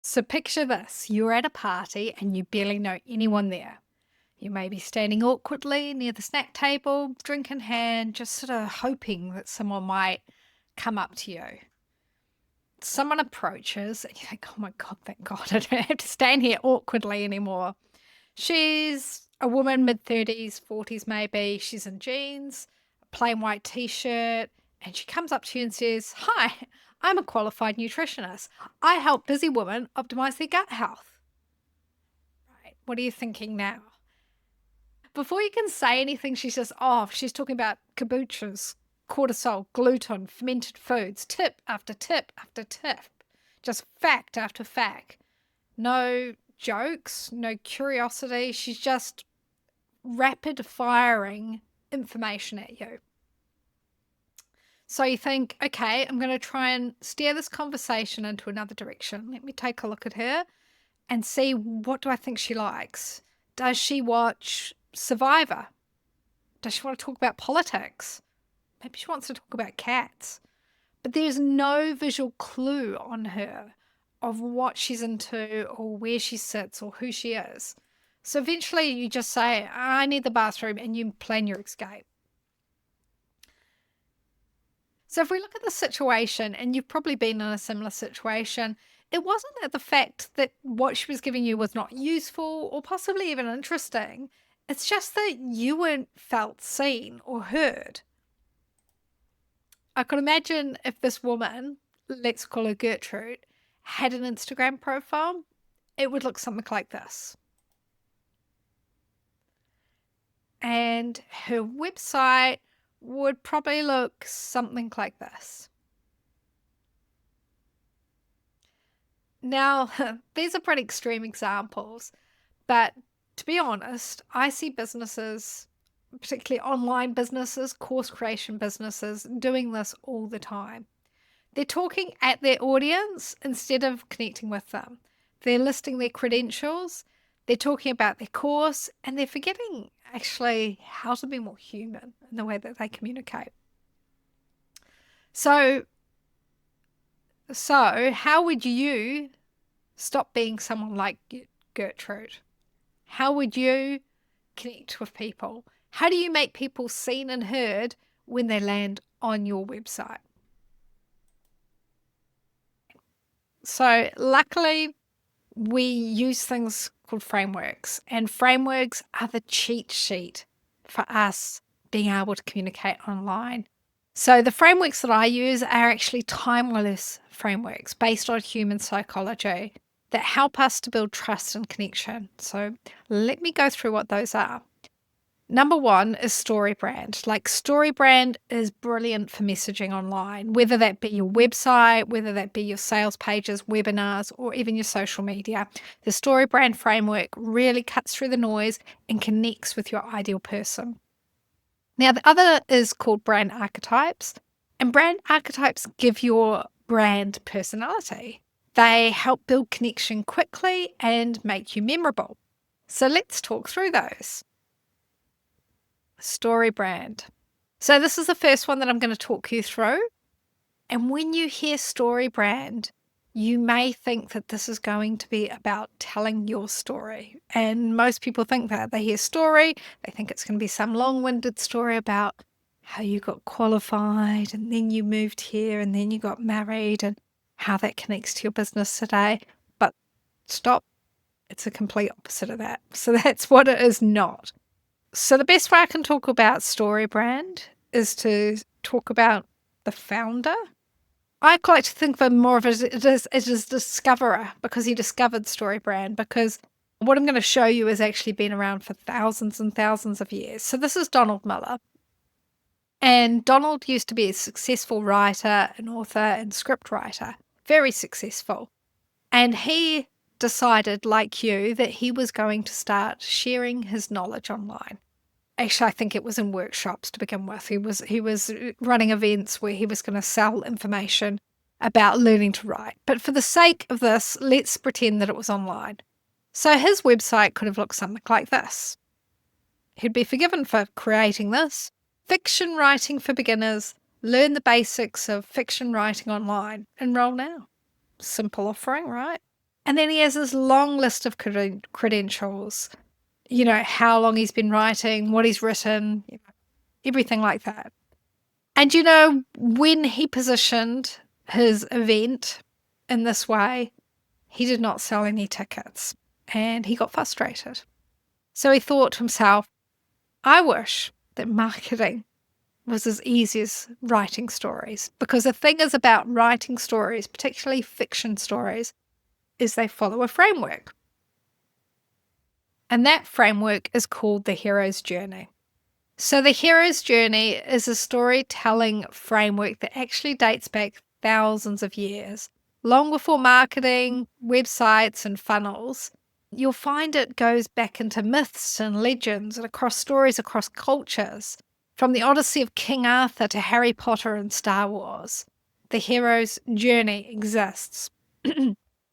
So picture this, you're at a party and you barely know anyone there. You may be standing awkwardly near the snack table, drink in hand, just sort of hoping that someone might come up to you. Someone approaches and you think, oh my God, thank God, I don't have to stand here awkwardly anymore. She's a woman, mid-30s, 40s maybe. She's in jeans, a plain white t-shirt, and she comes up to you and says, hi, I'm a qualified nutritionist. I help busy women optimize their gut health. Right. What are you thinking now? Before you can say anything, she's just off. She's talking about kombuchas, cortisol, gluten, fermented foods, tip after tip after tip, just fact after fact. No jokes, no curiosity. She's just rapid firing information at you. So you think, okay, I'm going to try and steer this conversation into another direction. Let me take a look at her and see, what do I think she likes? Does she watch Survivor? Does she want to talk about politics? Maybe she wants to talk about cats. But there's no visual clue on her of what she's into or where she sits or who she is. So eventually you just say, I need the bathroom, and you plan your escape. So if we look at the situation, and you've probably been in a similar situation, it wasn't that the fact that what she was giving you was not useful or possibly even interesting. It's just that you weren't felt seen or heard. I could imagine if this woman, let's call her Gertrude, had an Instagram profile, it would look something like this. And her website would probably look something like this. Now, these are pretty extreme examples, but to be honest, I see businesses, particularly online businesses, course creation businesses, doing this all the time. They're talking at their audience instead of connecting with them. They're listing their credentials, they're talking about their course, and they're forgetting actually how to be more human in the way that they communicate. So how would you stop being someone like Gertrude? How would you connect with people? How do you make people seen and heard when they land on your website? So luckily, we use things called frameworks, and frameworks are the cheat sheet for us being able to communicate online. So the frameworks that I use are actually timeless frameworks based on human psychology that help us to build trust and connection. So let me go through what those are. Number one is StoryBrand. Like, StoryBrand is brilliant for messaging online, whether that be your website, whether that be your sales pages, webinars, or even your social media. The StoryBrand framework really cuts through the noise and connects with your ideal person. Now, the other is called Brand Archetypes, and Brand Archetypes give your brand personality. They help build connection quickly and make you memorable. So let's talk through those. StoryBrand. So this is the first one that I'm going to talk you through. And when you hear StoryBrand, you may think that this is going to be about telling your story. And most people think that. They hear story, they think it's going to be some long-winded story about how you got qualified and then you moved here and then you got married and how that connects to your business today. But stop. It's a complete opposite of that. So that's what it is not. So the best way I can talk about StoryBrand is to talk about the founder. I like to think of him more of as a discoverer, because he discovered StoryBrand, because what I'm going to show you has actually been around for thousands and thousands of years. So this is Donald Miller. And Donald used to be a successful writer, an author, and script writer. Very successful. And he decided, like you, that he was going to start sharing his knowledge online. Actually, I think it was in workshops to begin with. He was running events where he was going to sell information about learning to write. But for the sake of this, let's pretend that it was online. So his website could have looked something like this. He'd be forgiven for creating this. Fiction writing for beginners. Learn the basics of fiction writing online. Enroll now. Simple offering, right? And then he has this long list of credentials, how long he's been writing, what he's written, everything like that. And when he positioned his event in this way, he did not sell any tickets and he got frustrated. So he thought to himself, I wish that marketing was as easy as writing stories, because the thing is about writing stories, particularly fiction stories, is they follow a framework. And that framework is called the hero's journey. So the hero's journey is a storytelling framework that actually dates back thousands of years, long before marketing, websites, and funnels. You'll find it goes back into myths and legends and across stories across cultures, from the Odyssey of King Arthur to Harry Potter and Star Wars. The hero's journey exists.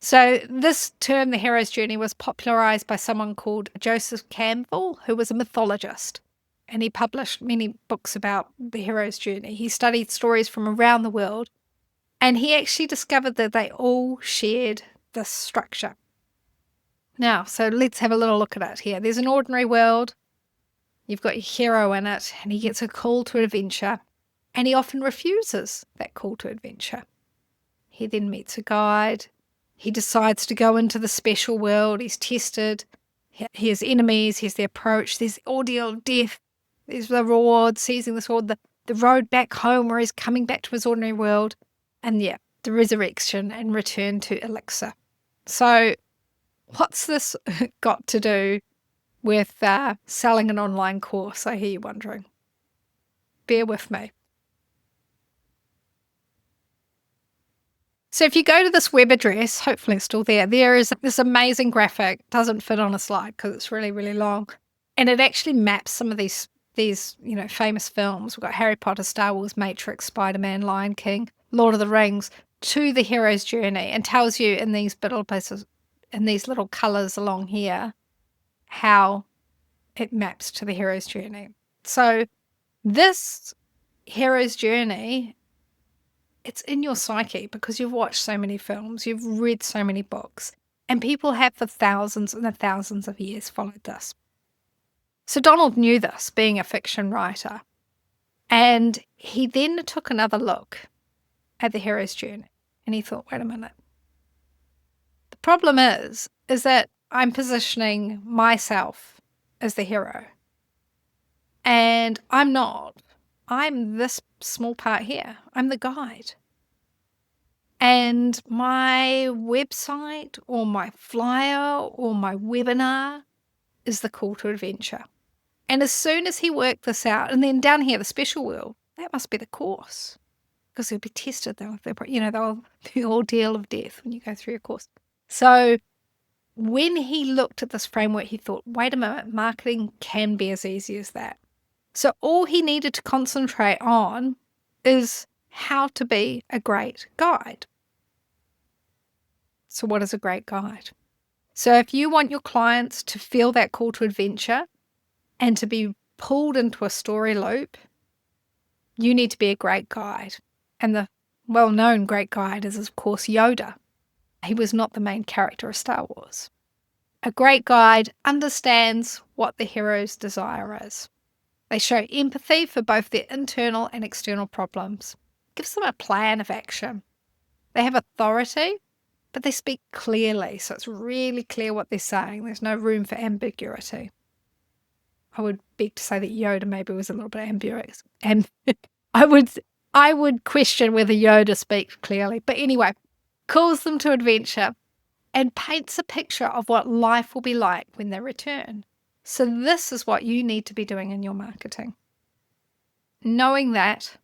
So this term, the hero's journey, was popularized by someone called Joseph Campbell, who was a mythologist. And he published many books about the hero's journey. He studied stories from around the world, and he actually discovered that they all shared this structure. Now, so let's have a little look at it here. There's an ordinary world. You've got your hero in it, and he gets a call to adventure, and he often refuses that call to adventure. He then meets a guide. He decides to go into the special world. He's tested. He has enemies. Here's the approach. There's the ordeal of death. There's the reward, seizing the sword, the road back home where he's coming back to his ordinary world, and the resurrection and return to Elixir. So what's this got to do with selling an online course, I hear you wondering? Bear with me. So if you go to this web address, hopefully it's still there is this amazing graphic. It doesn't fit on a slide because it's really, really long. And it actually maps some of these famous films. We've got Harry Potter, Star Wars, Matrix, Spider-Man, Lion King, Lord of the Rings, to the hero's journey, and tells you in these little places, in these little colors along here, how it maps to the hero's journey. So this hero's journey, it's in your psyche because you've watched so many films, you've read so many books, and people have for thousands and thousands of years followed this. So Donald knew this, being a fiction writer, and he then took another look at the hero's journey, and he thought, wait a minute. The problem is that I'm positioning myself as the hero, and I'm not. I'm this small part here. I'm the guide. And my website or my flyer or my webinar is the call to adventure. And as soon as he worked this out, and then down here, the special world, that must be the course, because he'll be tested. The ordeal of death when you go through your course. So when he looked at this framework, he thought, wait a minute, marketing can be as easy as that. So all he needed to concentrate on is how to be a great guide. So what is a great guide? So if you want your clients to feel that call to adventure and to be pulled into a story loop, you need to be a great guide. And the well-known great guide is, of course, Yoda. He was not the main character of Star Wars. A great guide understands what the hero's desire is. They show empathy for both their internal and external problems. Gives them a plan of action. They have authority, but they speak clearly, so it's really clear what they're saying. There's no room for ambiguity. I would beg to say that Yoda maybe was a little bit ambiguous. And I would question whether Yoda speaks clearly. But anyway, calls them to adventure and paints a picture of what life will be like when they return. So this is what you need to be doing in your marketing. Knowing that,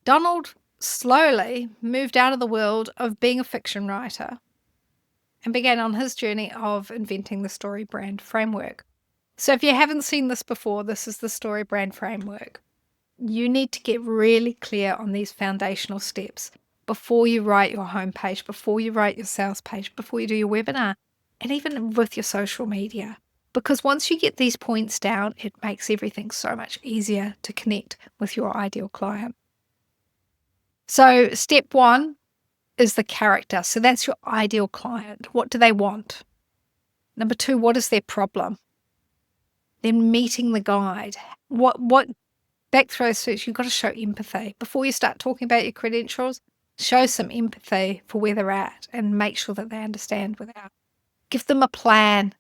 Donald slowly moved out of the world of being a fiction writer and began on his journey of inventing the StoryBrand framework. So if you haven't seen this before, this is the StoryBrand framework. You need to get really clear on these foundational steps before you write your homepage, before you write your sales page, before you do your webinar, and even with your social media. Because once you get these points down, it makes everything so much easier to connect with your ideal client. So step one is the character. So that's your ideal client. What do they want? Number 2, what is their problem? Then meeting the guide. What back through those search, you've got to show empathy. Before you start talking about your credentials, show some empathy for where they're at and make sure that they understand without. Give them a plan.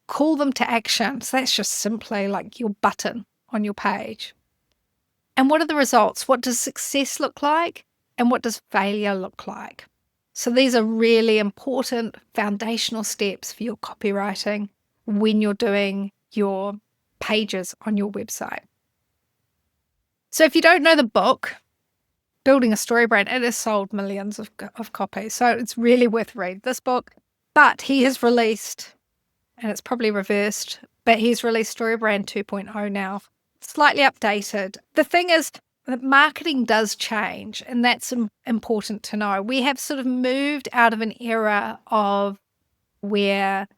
Call them to action. So that's just simply like your button on your page. And what are the results? What does success look like? And what does failure look like? So these are really important foundational steps for your copywriting when you're doing your pages on your website. So if you don't know the book, Building a Story Brand, it has sold millions of copies. So it's really worth reading this book. But he has released, and it's probably reversed, but he's released StoryBrand 2.0 now, slightly updated. The thing is that marketing does change, and that's important to know. We have sort of moved out of an era of where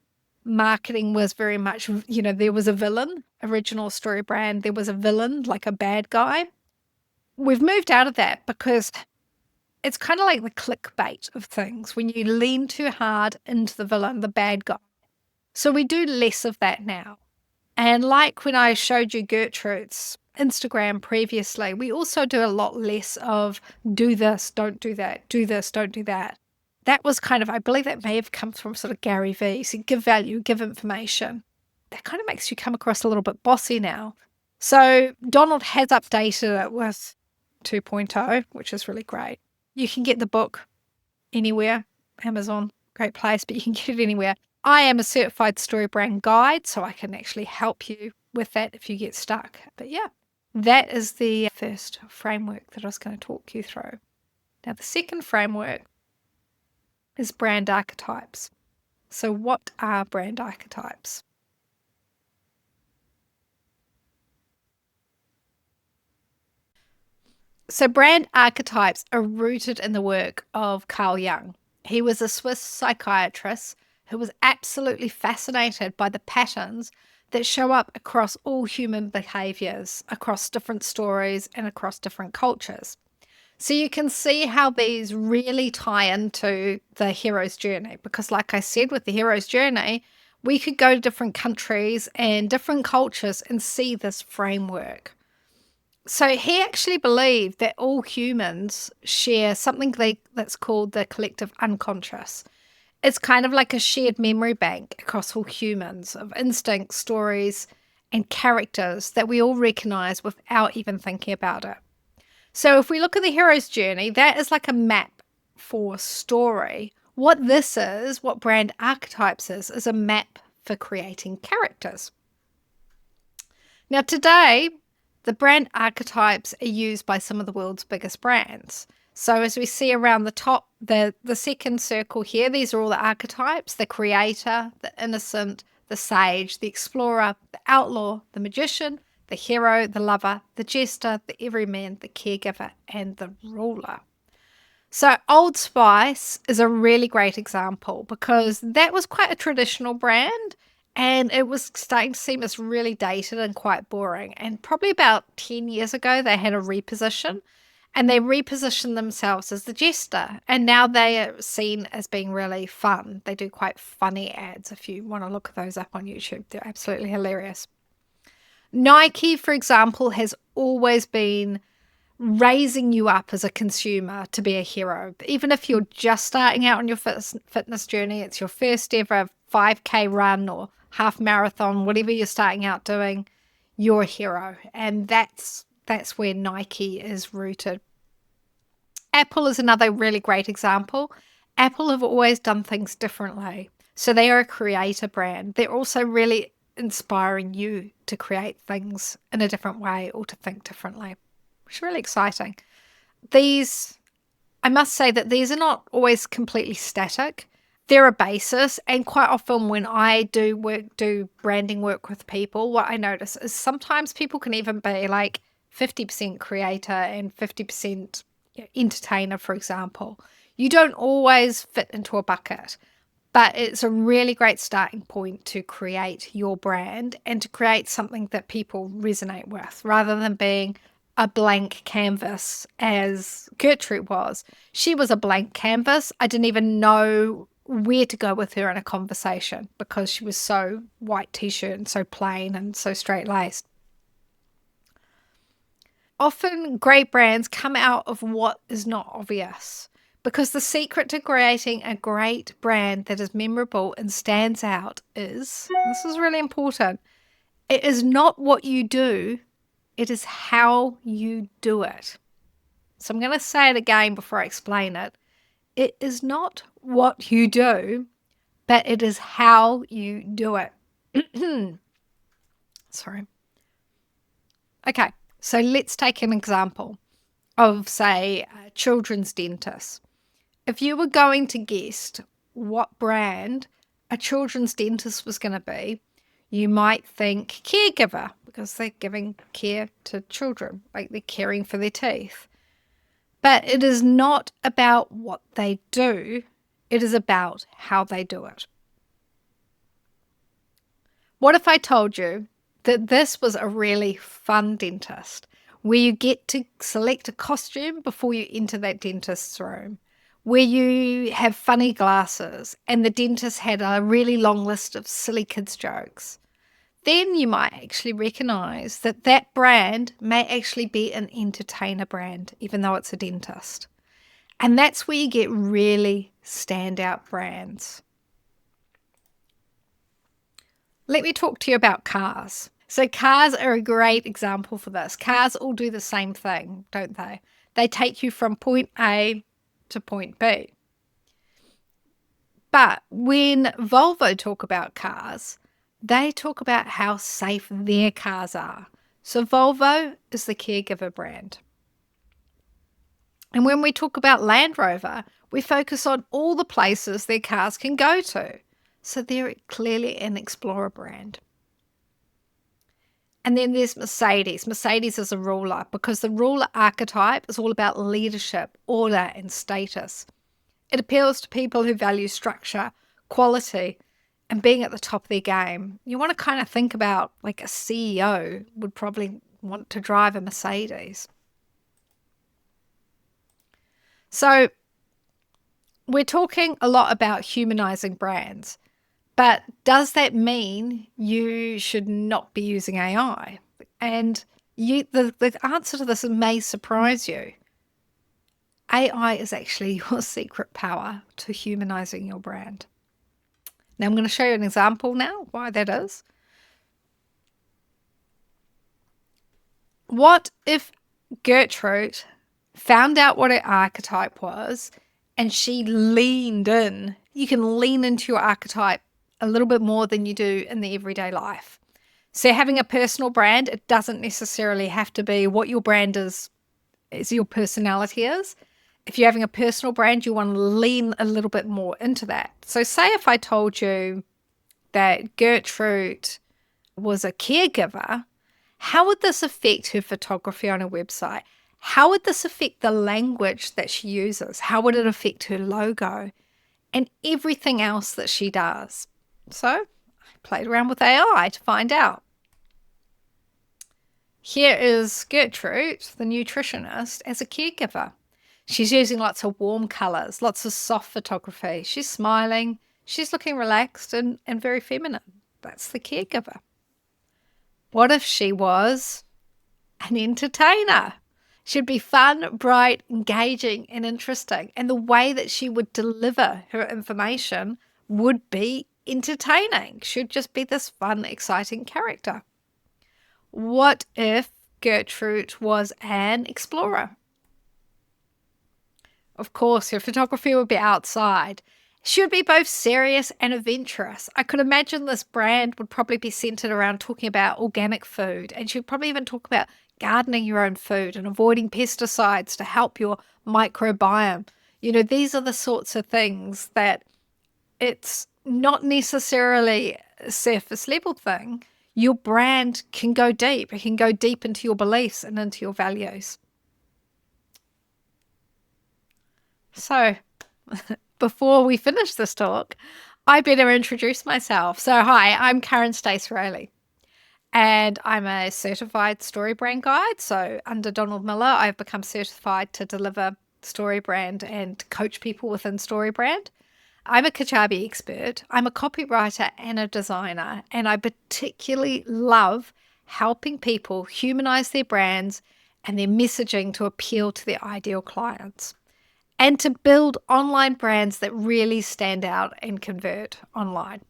marketing was very much, there was a villain, original StoryBrand, there was a villain, like a bad guy. We've moved out of that because it's kind of like the clickbait of things when you lean too hard into the villain, the bad guy. So we do less of that now. And like when I showed you Gertrude's Instagram previously, we also do a lot less of do this, don't do that, do this, don't do that. That was kind of, I believe that may have come from sort of Gary Vee. So give value, give information. That kind of makes you come across a little bit bossy now. So Donald has updated it with 2.0, which is really great. You can get the book anywhere, Amazon, great place, but you can get it anywhere. I am a certified StoryBrand guide, so I can actually help you with that if you get stuck. But yeah, that is the first framework that I was going to talk you through. Now, the second framework is brand archetypes. So what are brand archetypes? So brand archetypes are rooted in the work of Carl Jung. He was a Swiss psychiatrist who was absolutely fascinated by the patterns that show up across all human behaviors, across different stories and across different cultures. So you can see how these really tie into the hero's journey, because like I said, with the hero's journey, we could go to different countries and different cultures and see this framework. So he actually believed that all humans share something that's called the collective unconscious. It's kind of like a shared memory bank across all humans of instincts, stories, and characters that we all recognize without even thinking about it. So if we look at the hero's journey, that is like a map for story. What this is, what brand archetypes is a map for creating characters. Now today, the brand archetypes are used by some of the world's biggest brands. So as we see around the top, the second circle here, these are all the archetypes: the creator, the innocent, the sage, the explorer, the outlaw, the magician, the hero, the lover, the jester, the everyman, the caregiver, and the ruler. So Old Spice is a really great example because that was quite a traditional brand. And it was starting to seem as really dated and quite boring. And probably about 10 years ago, they had a reposition. And they repositioned themselves as the jester. And now they are seen as being really fun. They do quite funny ads. If you want to look those up on YouTube, they're absolutely hilarious. Nike, for example, has always been raising you up as a consumer to be a hero. Even if you're just starting out on your fitness journey, it's your first ever 5K run or half marathon, whatever you're starting out doing, you're a hero. And that's where Nike is rooted. Apple is another really great example. Apple have always done things differently. So they are a creator brand. They're also really inspiring you to create things in a different way or to think differently, which is really exciting. I must say that these are not always completely static. They're a basis, and quite often when I do branding work with people, what I notice is sometimes people can even be like 50% creator and 50% entertainer, for example. You don't always fit into a bucket, but it's a really great starting point to create your brand and to create something that people resonate with, rather than being a blank canvas as Gertrude was. She was a blank canvas. I didn't even know where to go with her in a conversation because she was so white t-shirt and so plain and so straight-laced. Often great brands come out of what is not obvious, because the secret to creating a great brand that is memorable and stands out is, this is really important, it is not what you do, it is how you do it. So I'm going to say it again before I explain it. It is not what you do, but it is how you do it. Sorry. Okay, so let's take an example of, say, a children's dentist. If you were going to guess what brand a children's dentist was going to be, you might think caregiver, because they're giving care to children, like they're caring for their teeth. But it is not about what they do, it is about how they do it. What if I told you that this was a really fun dentist, where you get to select a costume before you enter that dentist's room, where you have funny glasses, and the dentist had a really long list of silly kids' jokes? Then you might actually recognize that that brand may actually be an entertainer brand, even though it's a dentist. And that's where you get really standout brands. Let me talk to you about cars. So cars are a great example for this. Cars all do the same thing, don't they? They take you from point A to point B. But when Volvo talk about cars, they talk about how safe their cars are. So Volvo is the caregiver brand. And when we talk about Land Rover, we focus on all the places their cars can go to. So they're clearly an explorer brand. And then there's Mercedes. Mercedes is a ruler, because the ruler archetype is all about leadership, order, and status. It appeals to people who value structure, quality, and being at the top of their game. You want to kind of think about, like, a CEO would probably want to drive a Mercedes. So we're talking a lot about humanizing brands. But does that mean you should not be using AI? And the answer to this may surprise you. AI is actually your secret power to humanizing your brand. Now I'm going to show you an example now why that is. What if Gertrude found out what her archetype was and she leaned in? You can lean into your archetype a little bit more than you do in the everyday life. So having a personal brand, it doesn't necessarily have to be what your brand is your personality is. If you're having a personal brand, you want to lean a little bit more into that. So say if I told you that Gertrude was a caregiver, how would this affect her photography on her website? How would this affect the language that she uses? How would it affect her logo and everything else that she does? So I played around with AI to find out. Here is Gertrude, the nutritionist, as a caregiver. She's using lots of warm colors, lots of soft photography. She's smiling. She's looking relaxed and very feminine. That's the caregiver. What if she was an entertainer? She'd be fun, bright, engaging, and interesting. And the way that she would deliver her information would be entertaining. She'd just be this fun, exciting character. What if Gertrude was an explorer? Of course, her photography would be outside. She would be both serious and adventurous. I could imagine this brand would probably be centered around talking about organic food, and she'd probably even talk about gardening your own food and avoiding pesticides to help your microbiome. You know, these are the sorts of things that it's not necessarily a surface level thing. Your brand can go deep. It can go deep into your beliefs and into your values. So before we finish this talk, I better introduce myself. So hi, I'm Stace-Railly. And I'm a certified StoryBrand guide. So under Donald Miller, I've become certified to deliver StoryBrand and coach people within StoryBrand. I'm a Kajabi expert. I'm a copywriter and a designer. And I particularly love helping people humanize their brands and their messaging to appeal to their ideal clients, and to build online brands that really stand out and convert online.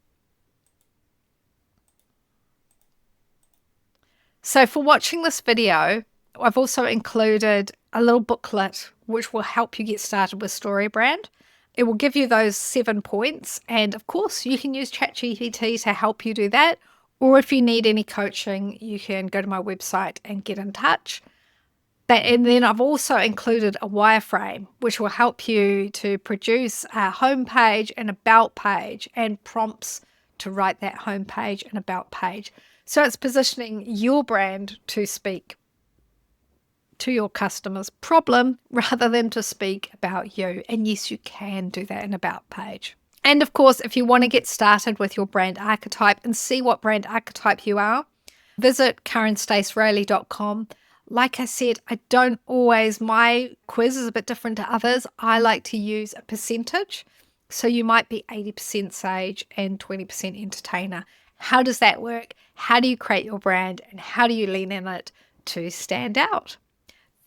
So for watching this video, I've also included a little booklet which will help you get started with StoryBrand. It will give you those 7 points. And of course, you can use ChatGPT to help you do that. Or if you need any coaching, you can go to my website and get in touch. And then I've also included a wireframe, which will help you to produce a homepage and about page and prompts to write that homepage and about page. So it's positioning your brand to speak to your customer's problem rather than to speak about you. And yes, you can do that in about page. And of course, if you want to get started with your brand archetype and see what brand archetype you are, visit Stace-Railly.com. Like I said, I don't always, my quiz is a bit different to others. I like to use a percentage. So you might be 80% sage and 20% entertainer. How does that work? How do you create your brand and how do you lean in it to stand out?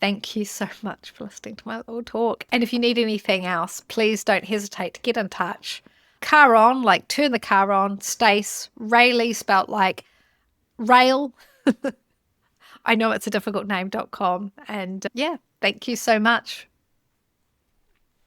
Thank you so much for listening to my little talk. And if you need anything else, please don't hesitate to get in touch. Car on, like turn the car on, Stace-Railly, spelt like rail. I know it's a difficult name.com. And yeah, thank you so much.